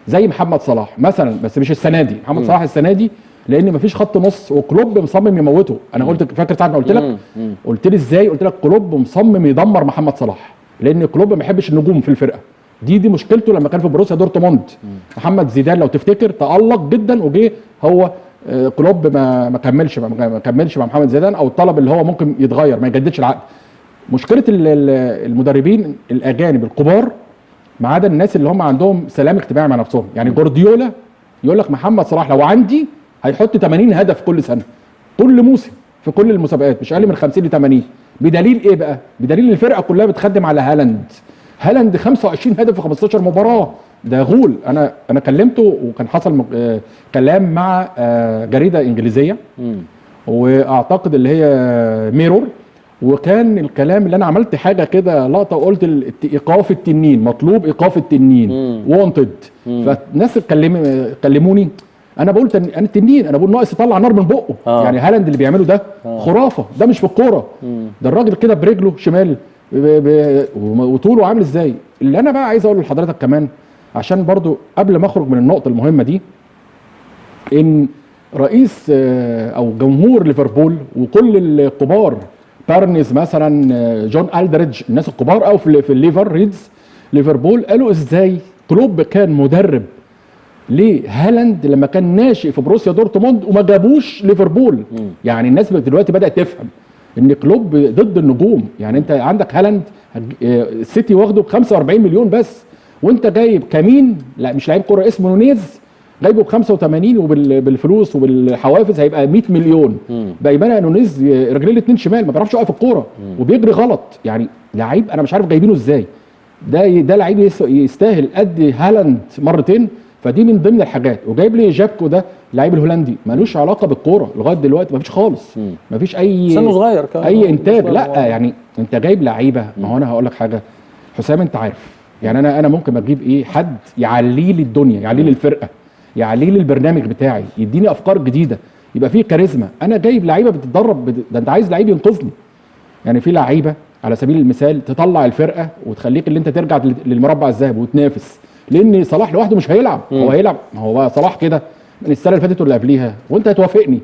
زي محمد صلاح مثلا، بس مش السنه دي. محمد صلاح السنه دي لان مفيش خط نص وكلوب مصمم يموته. انا قلت فاكر ساعه ما قلت لك، قلت لي ازاي؟ قلت لك كلوب مصمم يدمر محمد صلاح، لان كلوب ما بيحبش النجوم في الفرقه. دي مشكلته لما كان في بروسيا دورتموند. محمد زيدان لو تفتكر تألق جدا، وجه هو كلوب ما كملش مع محمد زيدان، او الطلب اللي هو ممكن يتغير، ما يجددش العقد. مشكله المدربين الاجانب الكبار، ما عدا الناس اللي هم عندهم سلام اجتماعي مع نفسهم. يعني جوارديولا يقول لك محمد صلاح لو عندي هيحط 80 هدف كل سنه، كل موسم في كل المسابقات، مش اقل من 50 ل 80. بدليل ايه بقى؟ بدليل الفرقه كلها بتخدم على هالاند 25 هدف في 15 مباراه، ده غول. انا كلمته وكان حصل كلام مع جريده انجليزيه، واعتقد اللي هي ميرور، وكان الكلام اللي انا عملت حاجه كده لقطه وقلت ايقاف التنين، مطلوب ايقاف التنين، وونتد. فالناس كلموني، انا بقول انا التنين، انا بقول ناقص يطلع نار من بقه. يعني هالاند اللي بيعمله ده خرافه، ده مش في الكوره. ده الراجل كده برجله شمال وطوله عامل ازاي. اللي انا بقى عايز اقوله لحضرتك كمان، عشان برضو قبل ما اخرج من النقطه المهمه دي، ان رئيس او جمهور ليفربول وكل الكبار، بارنيز مثلا، جون ألدريدج، الناس الكبار قوي في الليفر ريدز ليفربول، قالوا ازاي كلوب كان مدرب لهالاند لما كان ناشئ في بروسيا دورتموند وما جابوش ليفربول. يعني الناس دلوقتي بدأت تفهم ان كلوب ضد النجوم. يعني انت عندك هالاند السيتي واخده ب 45 مليون بس، وانت جايب كمين، لا مش لعيب كوره، اسمه نونيز، جايبه ب 85، وبالفلوس وبالحوافز هيبقى 100 مليون. بيبقى نونيز رجليه الاثنين شمال، ما بيعرفش يقف الكوره وبيجري غلط. يعني لعيب انا مش عارف جايبينه ازاي. ده لعيب يستاهل قد هالاند مرتين. فدي من ضمن الحاجات. وجايب لي جابكو، ده اللعيب الهولندي مالوش علاقه بالكوره لغايه دلوقتي، مفيش خالص، مفيش اي سنه صغير كمان، اي انتاج. لا يعني انت جايب لعيبه. ما هو انا هقول لك حاجه حسام، انت عارف يعني انا ممكن اجيب ايه؟ حد يعلي لي الدنيا، يعلي لي الفرقه، يعلي لي البرنامج بتاعي، يديني افكار جديده، يبقى فيه كاريزما. انا جايب لعيبه بتتدرب ده انت عايز لعيب ينقذني. يعني في لعيبه على سبيل المثال تطلع الفرقه وتخليك اللي انت ترجع للمربع الذهبي وتنافس، لان صلاح لوحده مش هيلعب. هو هيلعب، ما هو بقى صلاح كده من السنه اللي فاتت واللي قبليها، وانت هتوافقني.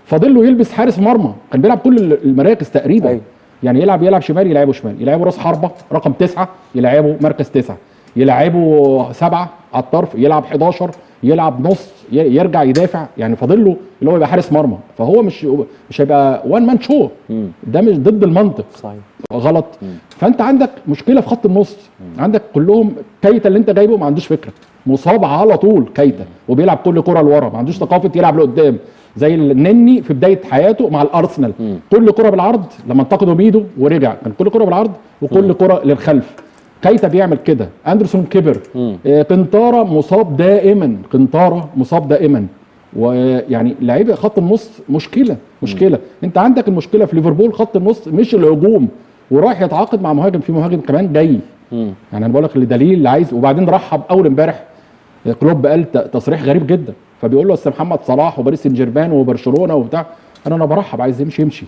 فاضل له يلبس حارس مرمى، كان بيلعب كل المراكز تقريبا. أيوة. يعني يلعب شمال، يلعبه شمال، يلعبه راس حربه رقم 9، يلعبه مركز 9، يلعبه 7 على الطرف، يلعب 11، يلعب نص، يرجع يدافع. يعني فاضل له اللي هو يبقى حارس مرمى. فهو مش هيبقى وان مان شو. ده مش ضد المنطق، صحيح غلط. فانت عندك مشكله في خط النص. عندك كلهم كيتا اللي انت جايبه ما عندوش فكره، مصاب على طول كيتا، وبيلعب كل كره لورا، ما عندوش ثقافه يلعب لقدام زي النني في بدايه حياته مع الارسنال. كل كره بالعرض، لما انتقده بايده ورجع كان كل كره بالعرض وكل كره للخلف. كيتا بيعمل كده، اندرسون كبر، قنطاره مصاب دائما. ويعني لعيبه خط النص مشكله. انت عندك المشكله في ليفربول خط النص مش الهجوم، ورايح يتعاقد مع مهاجم، في مهاجم كمان جاي. يعني انا بقول لك الدليل اللي عايز. وبعدين رحب اول امبارح كلوب قال تصريح غريب جدا، فبيقول له اصل محمد صلاح وباريس سان جيرمان وبرشلونه وبتاع، انا برحب، عايز يمشي.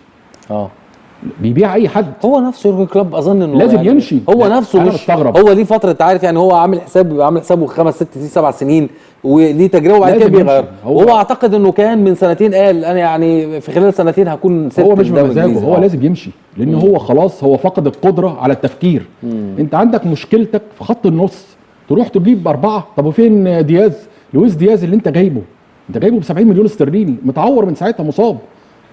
بيبيع اي حد. هو نفسه يورجن كلوب اظن انه لازم يعني يمشي. هو نفسه أنا مش مستغرب. هو ليه فتره، انت عارف يعني، هو عامل حسابه 5 6 7 سنين وليه تجربه، وبعد كده بيغير. وهو اعتقد انه كان من سنتين قال انا يعني في خلال سنتين هكون هو مش بمزاجه، هو لازم يمشي، لان هو خلاص هو فقد القدره على التفكير. انت عندك مشكلتك في خط النص، تروح تجيب 4. طب وفين لويس دياز اللي انت جايبه ب 70 مليون استرليني، متعور من ساعتها، مصاب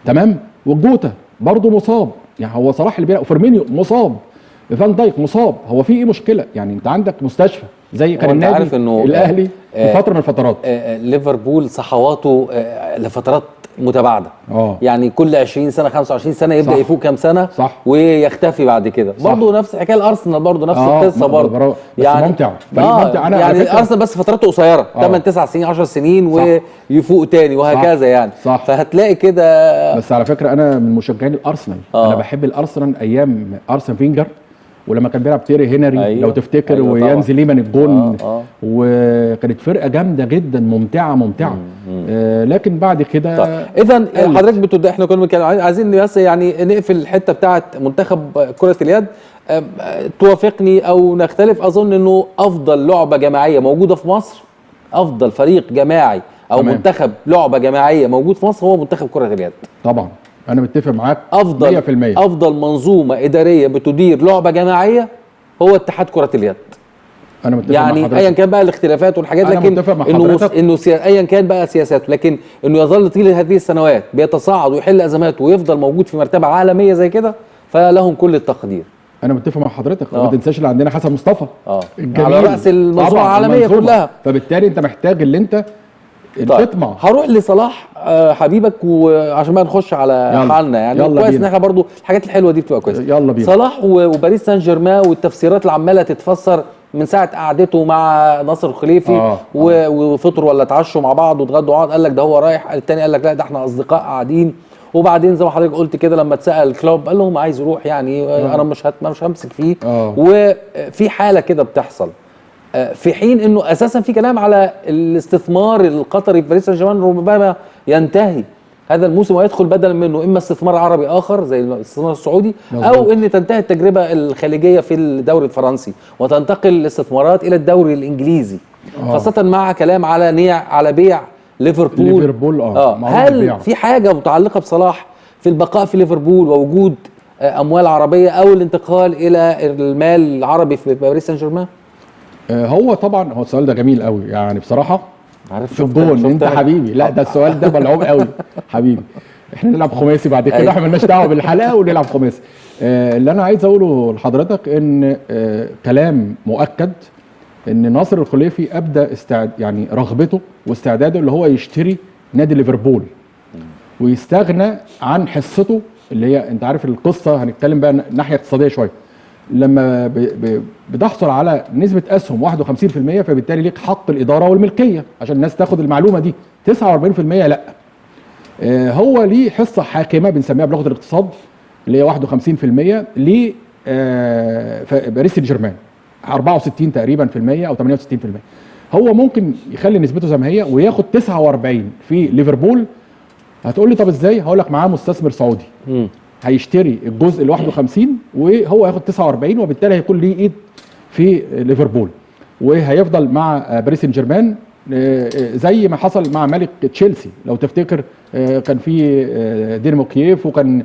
تمام. والجوتا برضه مصاب. يعني هو صلاح اللي بيلعب، وفيرمينيو مصاب، فان دايك مصاب. هو في ايه مشكله؟ يعني انت عندك مستشفى زي كان النادي الاهلي في فتره من الفترات. ليفربول صحواته لفترات متباعده. يعني كل 20 سنه 25 سنه يبدا يفوق كام سنه، صح، ويختفي بعد كده. برضه نفس الحكايه الارسنال، برضه نفس القصه برضه. يعني ممتع. أنا يعني الارسنال بس فتراته قصيره، 8 9 سنين 10 سنين ويفوق تاني وهكذا. يعني صح. فهتلاقي كده. بس على فكره انا من مشجعين الارسنال. انا بحب الارسنال ايام ارسن فينجر، ولما كان بيلعب تيري هنري. أيوة. لو تفتكر. أيوة. ويانز ليمان الجون. وكانت فرقه جامده جدا، ممتعه. لكن بعد كده اذا حضرتك احنا كنا عايزين بس يعني نقفل الحته بتاعه منتخب كره اليد. توافقني او نختلف، اظن انه افضل لعبه جماعيه موجوده في مصر افضل فريق جماعي او تمام. منتخب لعبه جماعيه موجود في مصر هو منتخب كره اليد. طبعا انا متفق معاك 100%. افضل منظومه اداريه بتدير لعبه جماعيه هو اتحاد كره اليد. انا متفق يعني مع ايا كان بقى الاختلافات والحاجات، لكن انه ايا كان بقى سياساته، لكن انه يظل طيل هذه السنوات بيتصاعد ويحل ازماته ويفضل موجود في مرتبه عالميه زي كده، فلهم كل التقدير. انا متفق مع حضرتك. ما تنساش اللي عندنا حسن مصطفى على راس المنظومه العالميه كلها، فبالتالي انت محتاج اللي انت تطمع. هروح لصلاح حبيبك، وعشان بقى نخش على حالنا يعني كويس ان احنا برضو الحاجات الحلوه دي بتبقى كويسه. يلا بينا. صلاح وباريس سان جيرمان والتفسيرات اللي عماله تتفسر من ساعه قعدته مع ناصر الخليفي وفطروا ولا اتعشوا مع بعض واتغدوا بعض، قال لك ده هو رايح، الثاني قال لك لا ده احنا اصدقاء قاعدين، وبعدين زي ما حضرتك قلت كده لما اتسال كلوب قال لهم عايز يروح يعني انا مش همسك فيه. وفي حاله كده بتحصل في حين انه اساسا في كلام على الاستثمار القطري في باريس سان جيرمان ربما ينتهي هذا الموسم ويدخل بدلا منه اما استثمار عربي اخر زي الاستثمار السعودي او ان تنتهي التجربه الخليجيه في الدوري الفرنسي وتنتقل الاستثمارات الى الدوري الانجليزي، خاصه مع كلام على بيع ليفربول. هل في حاجه متعلقه بصلاح في البقاء في ليفربول ووجود اموال عربيه او الانتقال الى المال العربي في باريس سان جيرمان؟ هو طبعا السؤال ده جميل قوي يعني بصراحه. عارف في الجون انت حبيبي. لا ده السؤال ده ملعوب قوي حبيبي. احنا نلعب خماسي بعد كده، احنا مالناش دعوه بالحلقه ونلعب خماسي. اللي انا عايز اقوله لحضرتك ان كلام مؤكد ان ناصر الخليفي ابدى يعني رغبته واستعداده اللي هو يشتري نادي ليفربول ويستغنى عن حصته اللي هي انت عارف القصه. هنتكلم بقى ناحيه اقتصاديه شويه. لما بتحصل على نسبة أسهم 51% فبالتالي ليك حق الإدارة والملكية عشان الناس تاخد المعلومة دي. 49% لا. هو ليه حصة حاكمة بنسميها بلغة الاقتصاد اللي هي 51% ل باريس سان جيرمان 64 تقريبا في المية أو 68%. هو ممكن يخلي نسبته زي ما هي وياخد 49 في ليفربول. هتقول لي طب ازاي؟ هقول لك معاه مستثمر سعودي هيشتري الجزء ال 51 وهو هياخد 49 وبالتالي هيكون ليه ايد في ليفربول وهيفضل مع باريس سان جيرمان زي ما حصل مع ملك تشيلسي. لو تفتكر كان في دينامو كييف وكان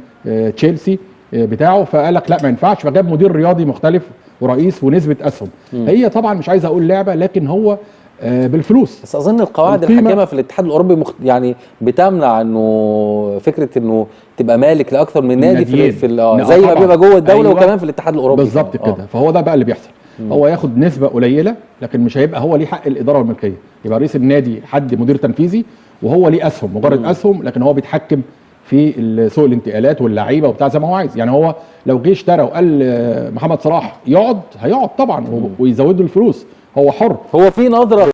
تشيلسي بتاعه، فقال لك لا ما ينفعش، فجاب مدير رياضي مختلف ورئيس ونسبه اسهم. هي طبعا مش عايز اقول لعبه لكن هو بالفلوس. بس اظن القواعد الحاكمه في الاتحاد الاوروبي يعني بتمنع انه فكره انه تبقى مالك لاكثر من نادي في زي ما بيبقى جوه الدوله. أيوة. وكمان في الاتحاد الاوروبي بالظبط كده. فهو ده بقى اللي بيحصل. هو ياخد نسبه قليله لكن مش هيبقى هو ليه حق الاداره والملكيه. يبقى رئيس النادي حد مدير تنفيذي وهو ليه اسهم مجرد اسهم، لكن هو بيتحكم في سوق الانتقالات واللعيبه وبتاع زي ما هو عايز. يعني هو لو جه اشترى وقال محمد صلاح يقعد هيقعد طبعا ويزود له الفلوس، هو حر. هو في نظره